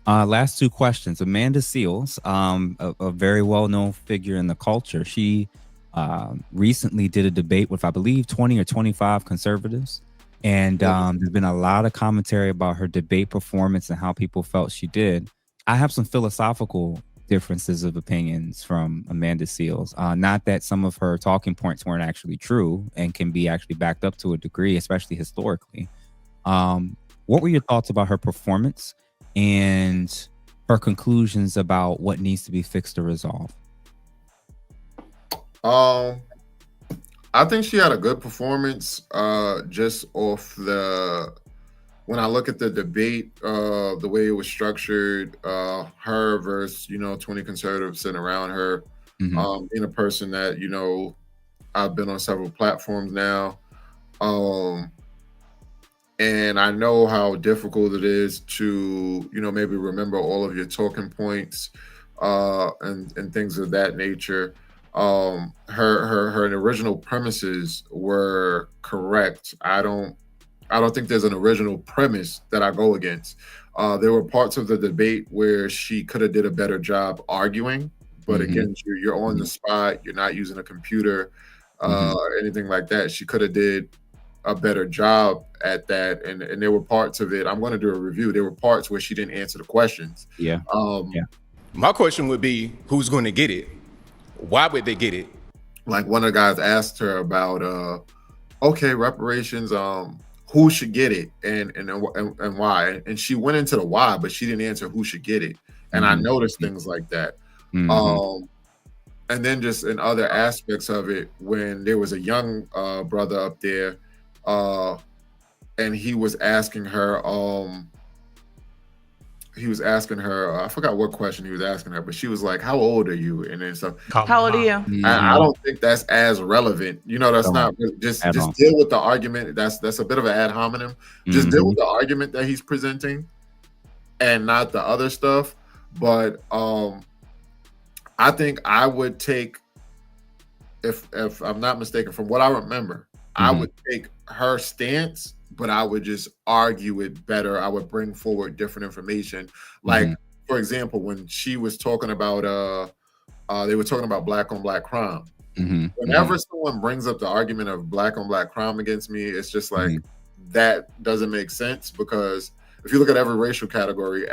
Last two questions. Amanda Seals, a very well-known figure in the culture. She recently did a debate with, I believe, 20 or 25 conservatives. And there's been a lot of commentary about her debate performance and how people felt she did. I have some philosophical differences of opinions from Amanda Seals. Not that some of her talking points weren't actually true and can be actually backed up to a degree, especially historically. What were your thoughts about her performance and her conclusions about what needs to be fixed or resolved? Um, I think she had a good performance. Just off the when I look at the debate, the way it was structured, her versus 20 conservatives sitting around her, Hmm. being a person that I've been on several platforms now, um, and I know how difficult it is to maybe remember all of your talking points, and things of that nature. Her original premises were correct. I don't think there's an original premise that I go against. There were parts of the debate where she could have did a better job arguing, but Hmm. again, you're on the Hmm. spot. You're not using a computer, Hmm. anything like that. She could have did a better job at that, and there were parts of it. I'm going to do a review. There were parts where she didn't answer the questions. Yeah. Um, Yeah. My question would be, who's going to get it? Why would they get it? like one of the guys asked her about, okay, reparations. Who should get it, and why? And she went into the why, but she didn't answer who should get it. And I Hmm. noticed things like that. Hmm. Um, and then just in other aspects of it, when there was a young brother up there, uh, and he was asking her, I forgot what question he was asking her, but she was like, "How old are you?" And then stuff. How old are you? I Hmm. don't think that's as relevant. That's At all. not really, At just all. deal with the argument. That's a bit of an ad hominem. Just deal Hmm. with the argument that he's presenting, and not the other stuff. But I think I would take, if I'm not mistaken, from what I remember, I Hmm. would take her stance, but I would just argue it better. I would bring forward different information. Hmm. Like, for example, when she was talking about they were talking about black on black crime. Hmm. Hmm. Whenever someone brings up the argument of black on black crime against me, it's just like Hmm. that doesn't make sense, because if you look at every racial category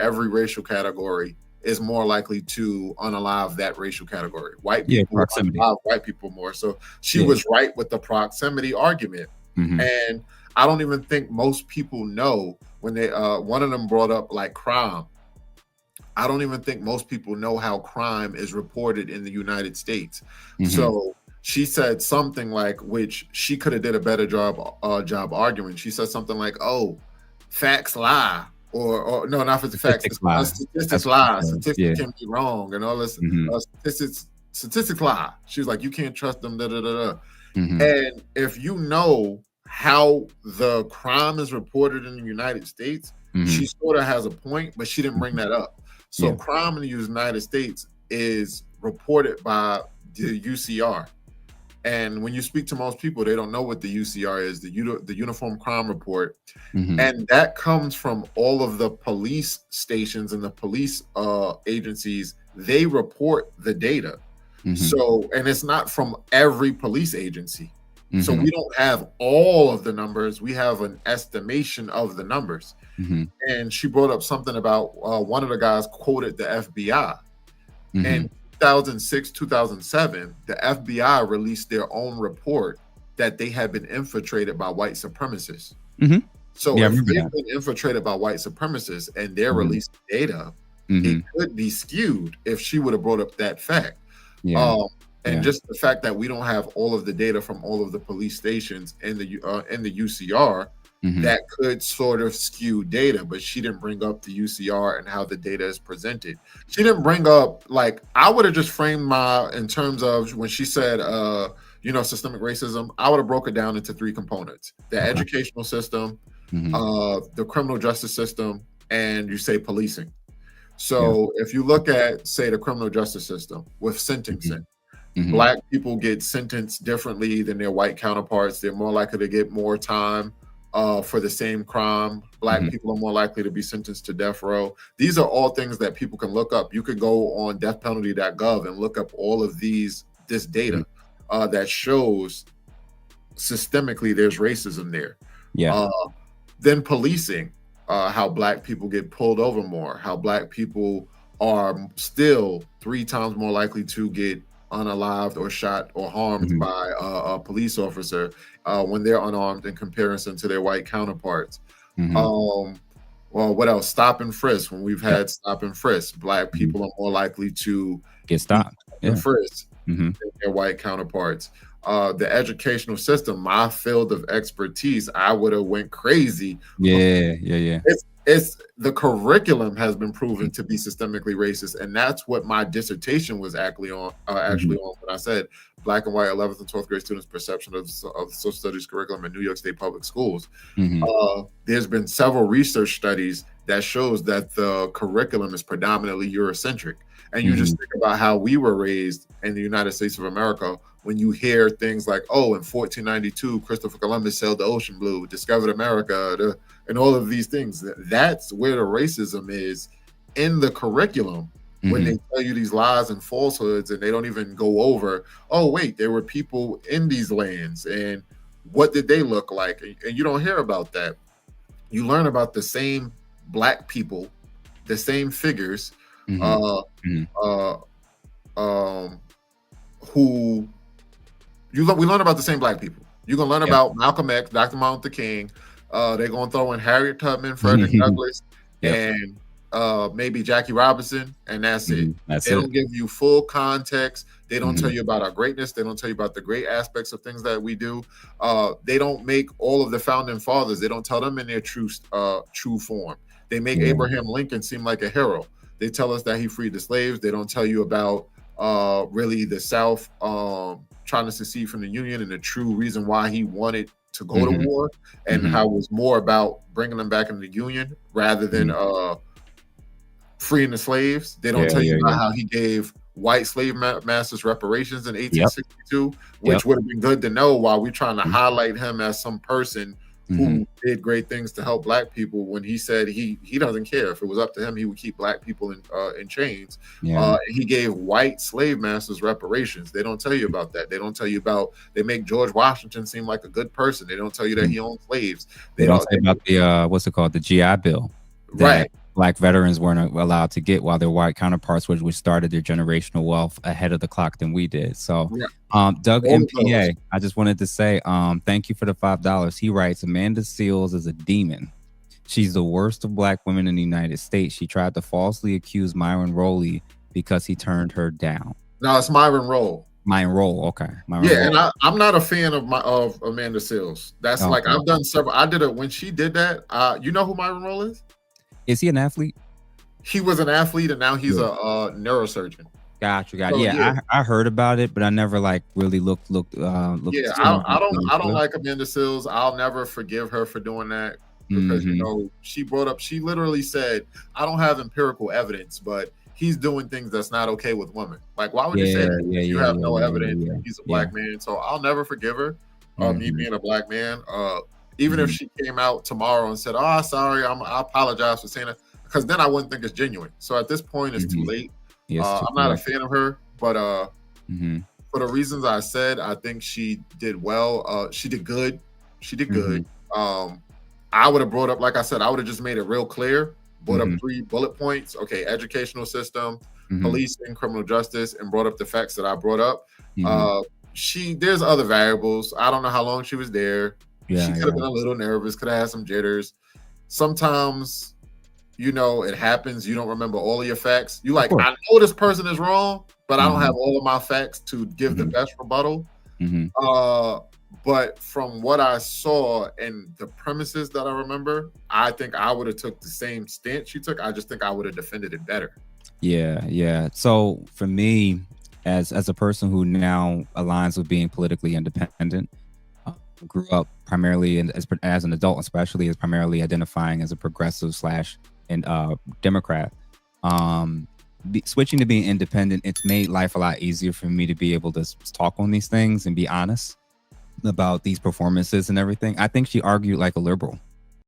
is more likely to unalive that racial category. White Yeah. people Proximity. unalive white people more. So she Yeah. was right with the proximity argument. Hmm. And I don't even think most people know when they one of them brought up like crime. I don't even think most people know how crime is reported in the United States. Hmm. So she said something like, which she could have did a better job arguing. She said something like, "Oh, facts lie," or no, not for the facts. Statistics lie. Statistics That's what she lie. said. Yeah. Statistics can be wrong, and all this. Hmm. Statistics lie. She was like, "You can't trust them." Da da da da. Hmm. And if you know how the crime is reported in the United States, she Hmm. sort of has a point, but she didn't bring that up. So Yeah. crime in the United States is reported by the UCR. And when you speak to most people, they don't know what the UCR is, the Uniform Crime Report. Hmm. And that comes from all of the police stations and the police agencies. They report the data. Hmm. So, and it's not from every police agency. So Hmm. we don't have all of the numbers. We have an estimation of the numbers. Hmm. And she brought up something about one of the guys quoted the FBI. Hmm. In 2006, 2007, the FBI released their own report that they had been infiltrated by white supremacists. Hmm. So Yeah. I if remember they've that. been infiltrated by white supremacists and they're Hmm. releasing data, it Hmm. could be skewed if she would have brought up that fact. Yeah. Um, and Yeah. just the fact that we don't have all of the data from all of the police stations in the UCR, Hmm. that could sort of skew data. But she didn't bring up the UCR and how the data is presented. She didn't bring up, like, I would have just framed my in terms of when she said systemic racism. I would have broke it down into three components: the Okay. educational system, Hmm. the criminal justice system, and you say policing. Yeah. So if you look at, say, the criminal justice system with Hmm. sentencing, Hmm. black people get sentenced differently than their white counterparts. They're more likely to get more time for the same crime. Black people are more likely to be sentenced to death row. These are all things that people can look up. You could go on deathpenalty.gov and look up all of this data that shows systemically there's racism there. Yeah. Then policing, how Black people get pulled over more, how Black people are still 3 times more likely to get unalived or shot or harmed by a police officer when they're unarmed in comparison to their white counterparts. Well, what else? Stop and frisk. When we've had stop and frisk, Black people are more likely to get stopped and frisked than their white counterparts. The educational system, my field of expertise, I would have went crazy. Yeah. It's the curriculum has been proven to be systemically racist, and that's what my dissertation was actually on. When I said Black and white 11th and 12th grade students' perception of the social studies curriculum in New York State public schools. There's been several research studies that shows that the curriculum is predominantly Eurocentric, and you just think about how we were raised in the United States of America. When you hear things like, oh, in 1492, Christopher Columbus sailed the ocean blue, discovered America, and all of these things, that's where the racism is in the curriculum. When they tell you these lies and falsehoods, and they don't even go over, oh, wait, there were people in these lands, and what did they look like? And you don't hear about that. You learn about the same Black people, the same figures, who we learn about the same Black people. You're gonna learn about Malcolm X, Dr. Martin Luther King. They're gonna throw in Harriet Tubman, Frederick Douglass, and maybe Jackie Robinson, and that's it. They don't give you full context. They don't tell you about our greatness. They don't tell you about the great aspects of things that we do. They don't make all of the founding fathers. They don't tell them in their true form. They make Abraham Lincoln seem like a hero. They tell us that he freed the slaves. They don't tell you about really the South trying to secede from the Union and the true reason why he wanted to go to war, and how it was more about bringing them back into the Union rather than freeing the slaves. They don't tell you about how he gave white slave masters reparations in 1862, which would have been good to know while we're trying to highlight him as some person who did great things to help Black people, when he said he doesn't care. If it was up to him, he would keep Black people in chains. He gave white slave masters reparations. They don't tell you about that. They don't tell you about, they make George Washington seem like a good person. They don't tell you that he owned slaves. They don't say about the what's it called, the GI Bill, right? Black veterans weren't allowed to get, while their white counterparts, which started their generational wealth ahead of the clock than we did. So Doug MPA, I just wanted to say thank you for the $5. He writes, Amanda Seales is a demon. She's the worst of Black women in the United States. She tried to falsely accuse Myron Rowley because he turned her down. No, it's Myron Rolle. Myron Rolle, okay. Myron Rolle. And I'm not a fan of Amanda Seales. That's like, I've done several. I did it when she did that. You know who Myron Rolle is? Is he an athlete? He was an athlete, and now he's a neurosurgeon. Got you. I heard about it, but I never like really looked. I don't like Amanda Seales. I'll never forgive her for doing that, because she literally said, I don't have empirical evidence, but he's doing things that's not okay with women. Like, why would you say that? You have no evidence. He's a Black man, so I'll never forgive her. Me being a Black man. Even if she came out tomorrow and said, "Oh, sorry, I apologize for saying it," because then I wouldn't think it's genuine. So at this point, it's too late. I'm not a fan of her, but for the reasons I said, I think she did well. She did good. I would have brought up, like I said, I would have just made it real clear. Brought up 3 bullet points. Okay, educational system, policing, criminal justice, and brought up the facts that I brought up. There's other variables. I don't know how long she was there. She could have been a little nervous, could have had some jitters. Sometimes, it happens. You don't remember all of your facts. You like, I know this person is wrong, but I don't have all of my facts to give the best rebuttal. But from what I saw and the premises that I remember, I think I would have took the same stance she took. I just think I would have defended it better. Yeah. So for me, as a person who now aligns with being politically independent, grew up primarily as an adult, especially as primarily identifying as a progressive and Democrat. Switching to being independent, it's made life a lot easier for me to be able to talk on these things and be honest. about these performances and everything. I think she argued like a liberal.